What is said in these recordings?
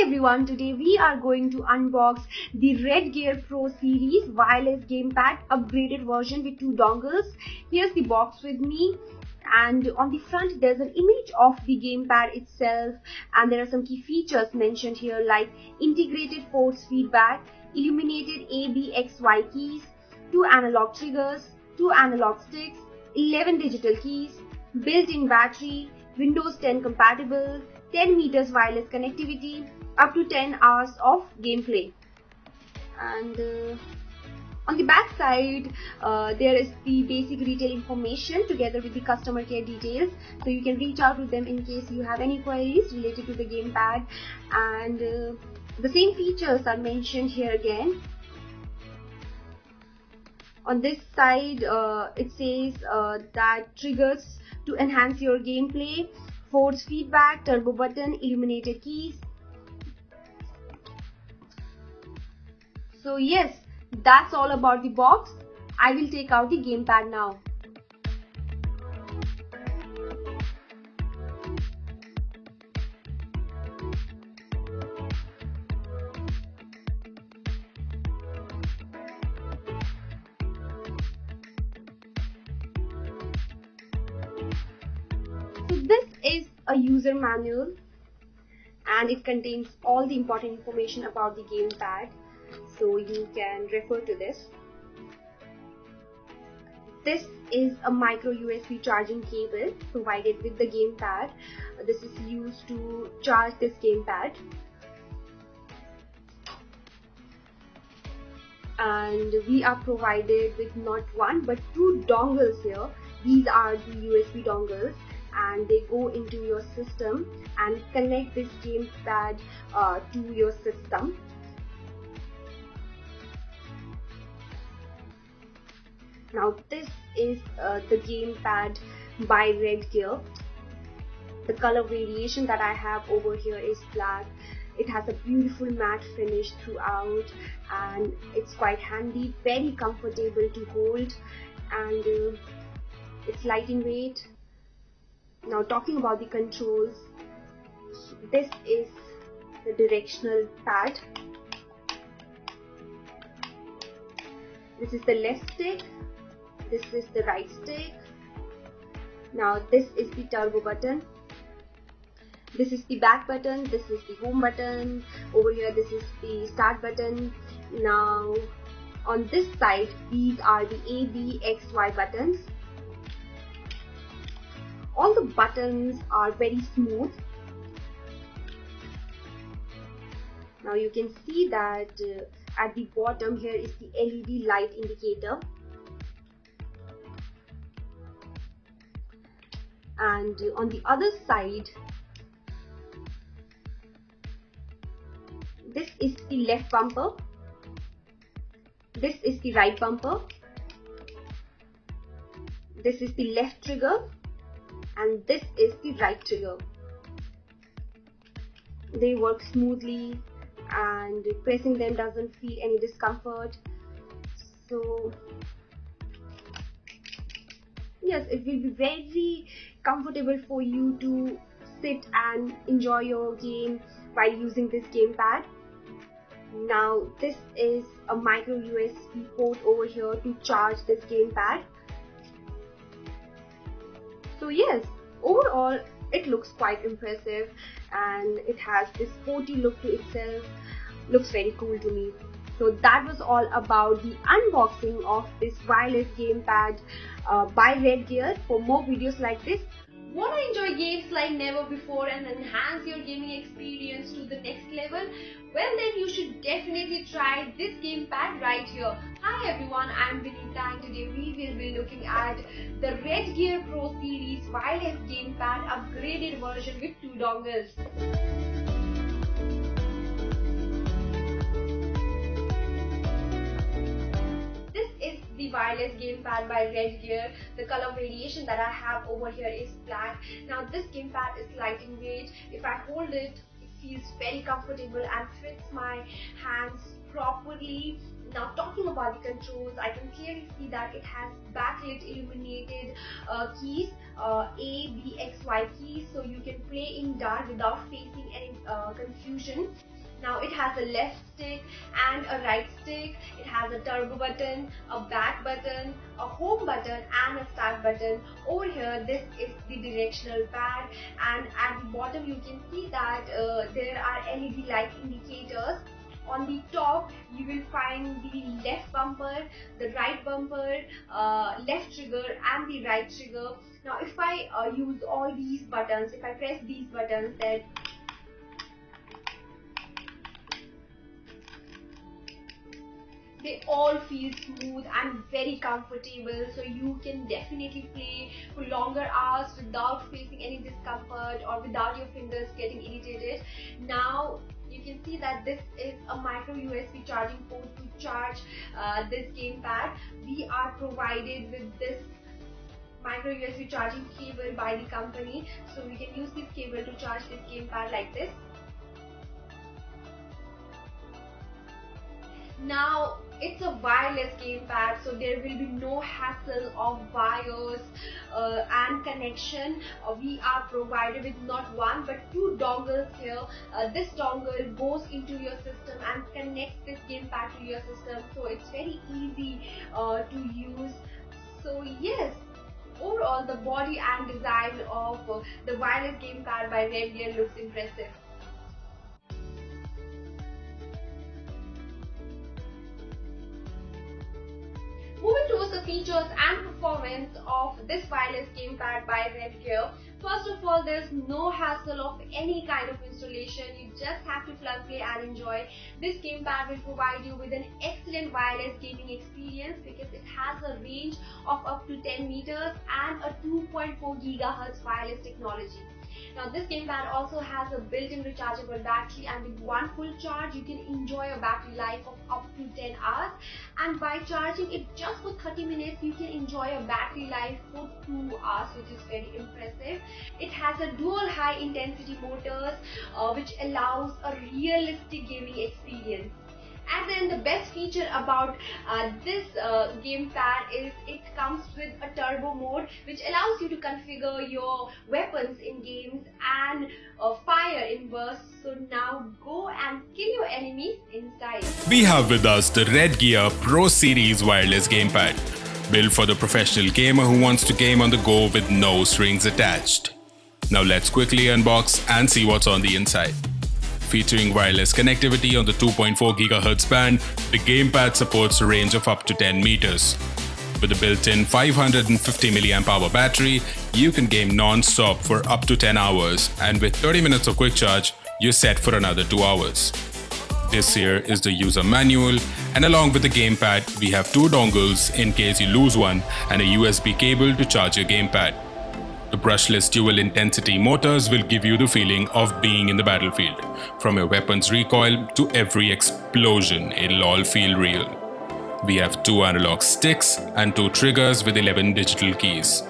Hi everyone, today we are going to unbox the Redgear Pro Series wireless gamepad upgraded version with 2 dongles. Here's the box with me, and on the front there's an image of the gamepad itself, and there are some key features mentioned here like integrated force feedback, illuminated ABXY keys, 2 analog triggers, 2 analog sticks, 11 digital keys, built-in battery, Windows 10 compatible, 10 meters wireless connectivity, up to 10 hours of gameplay. And on the back side there is the basic retail information together with the customer care details, so you can reach out to them in case you have any queries related to the gamepad. And the same features are mentioned here again. On this side it says that triggers to enhance your gameplay, force feedback, turbo button, illuminated keys. So yes, that's all about the box. I will take out the gamepad now. So this is a user manual and it contains all the important information about the gamepad, so you can refer to this. This is a micro USB charging cable provided with the gamepad. This is used to charge this gamepad. And we are provided with not one but 2 dongles here. These are the USB dongles, and they go into your system and connect this gamepad to your system. Now this is the gamepad by Redgear. The color variation that I have over here is black. It has a beautiful matte finish throughout, and it's quite handy, very comfortable to hold, and it's light in weight. Now talking about the controls, this is the directional pad. This is the left stick. This is the right stick. Now this is the turbo button. This is the back button. This is the home button. Over here this is the start button. Now on this side these are the ABXY buttons. All the buttons are very smooth. Now you can see that at the bottom here is the LED light indicator. And on the other side, this is the left bumper, this is the right bumper, this is the left trigger, and this is the right trigger. They work smoothly and pressing them doesn't feel any discomfort. So yes, it will be very comfortable for you to sit and enjoy your game while using this gamepad. Now this is a micro USB port over here to charge this gamepad. So yes, overall it looks quite impressive and it has this sporty look to itself. Looks very cool to me. So that was all about the unboxing of this wireless gamepad by Redgear. For more videos like this, want to enjoy games like never before and enhance your gaming experience to the next level? Well then you should definitely try this gamepad right here. Hi everyone, I'm Vinita, and today we will be looking at the Redgear Pro Series wireless gamepad upgraded version with 2 dongles. The wireless gamepad by Redgear. The color variation that I have over here is black. Now this gamepad is light in weight. If I hold it, it feels very comfortable and fits my hands properly. Now talking about the controls, I can clearly see that it has backlit illuminated keys, A, B, X, Y keys, so you can play in dark without facing any confusion. Now it has a left stick and a right stick. It has a turbo button, a back button, a home button and a start button. Over here this is the directional pad, and at the bottom you can see that there are LED light indicators. On the top you will find the left bumper, the right bumper, left trigger and the right trigger. Now if I use all these buttons, if I press these buttons, then they all feel smooth and very comfortable, so you can definitely play for longer hours without facing any discomfort or without your fingers getting irritated. Now you can see that this is a micro USB charging port to charge this gamepad. We are provided with this micro USB charging cable by the company, so we can use this cable to charge this gamepad like this. Now it's a wireless gamepad, so there will be no hassle of wires and connection. We are provided with not one but two dongles here. This dongle goes into your system and connects this gamepad to your system, so it's very easy to use. So yes, overall the body and design of the wireless gamepad by Redgear looks impressive. Moving towards the features and performance of this wireless gamepad by Redgear. First of all, there's no hassle of any kind of installation. You just have to plug, play and enjoy. This gamepad will provide you with an excellent wireless gaming experience because it has a range of up to 10 meters and a 2.4 GHz wireless technology. Now this gamepad also has a built-in rechargeable battery, and with one full charge you can enjoy a battery life of up to 10 hours, and by charging it just for 30 minutes you can enjoy a battery life for 2 hours, which is very impressive. It has a dual high intensity motors which allows a realistic gaming experience. And then the best feature about this gamepad is it comes with a turbo mode, which allows you to configure your weapons in games and fire in bursts. So now go and kill your enemies inside. We have with us the Redgear Pro Series wireless gamepad, built for the professional gamer who wants to game on the go with no strings attached. Now let's quickly unbox and see what's on the inside. Featuring wireless connectivity on the 2.4 GHz band, the gamepad supports a range of up to 10 meters. With a built-in 550 mAh battery, you can game non-stop for up to 10 hours, and with 30 minutes of quick charge, you're set for another 2 hours. This here is the user manual, and along with the gamepad, we have two dongles in case you lose one and a USB cable to charge your gamepad. The brushless dual intensity motors will give you the feeling of being in the battlefield. From your weapon's recoil to every explosion, it'll all feel real. We have two analog sticks and two triggers with 11 digital keys.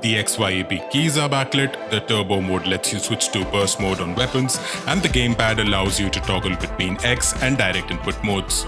The XYAB keys are backlit, the turbo mode lets you switch to burst mode on weapons, and the gamepad allows you to toggle between X and direct input modes.